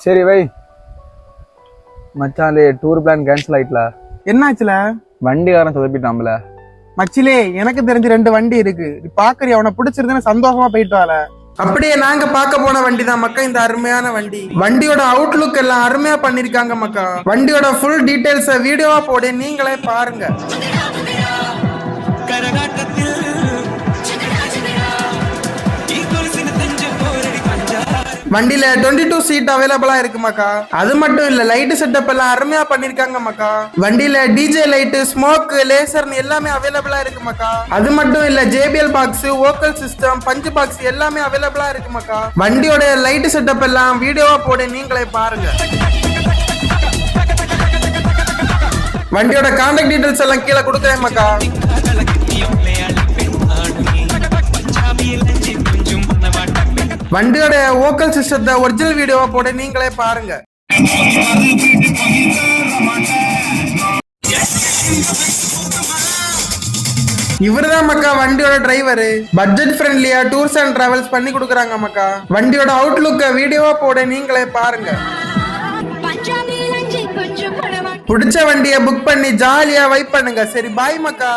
சரி வை மச்சான், tour plan cancel ஆயிட்டல. என்னாச்சுல? வண்டிக்காரன் சொதப்பிட்டான்ல. மச்சிலே, எனக்கு தெரிஞ்ச 2 வண்டி இருக்கு. பாக்குறியா? அவனை பிடிச்சிருந்தேன்னு சந்தோஷமா போயிட்டு வாழ. அப்படியே நாங்க பார்க்க போன வண்டி தான் மக்கா இந்த அருமையான வண்டி. வண்டியோட அவுட்லுக் எல்லாம் அருமையா பண்ணிருக்காங்க மக்கா. வண்டியோட ஃபுல் டீடைல்ஸ் வீடியோவா போட நீங்களே பாருங்க. வண்டியில 22 சீட் அவைலபிளா இருக்கு மக்கா. அது மட்டும் இல்ல, லைட் செட்டப் எல்லாம் அருமையா பண்ணிருக்காங்க மக்கா. வண்டியில டிஜே லைட், ஸ்மோக், லேசர்னு எல்லாமே அவைலபிளா இருக்கு மக்கா. அது மட்டும் இல்ல, JBL box, vocal system, punch box எல்லாமே அவைலபிளா இருக்கு மக்கா. வண்டியோட லைட் செட்டப் எல்லாம் வீடியோவா போட நீங்களே பாருங்க. வண்டியோட கான்டாக்ட் டீடைல்ஸ் எல்லாம் கீழே கொடுக்குறேன் மக்கா. வண்டியோட வோக்கல் சிஸ்டத்தை ஒரிஜினல் வீடியோவா போட நீங்களே பாருங்க. இவருதான் மக்கா வண்டியோட டிரைவர். பட்ஜெட் ஃப்ரெண்ட்லியா டூர்ஸ் அண்ட் டிராவல்ஸ் பண்ணி கொடுக்குறாங்க மக்கா. வண்டியோட அவுட்லுக்க வீடியோவா போட நீங்களே பாருங்க. பிடிச்ச வண்டியை புக் பண்ணி ஜாலியா வைப் பண்ணுங்க. சரி, பாய் மக்கா.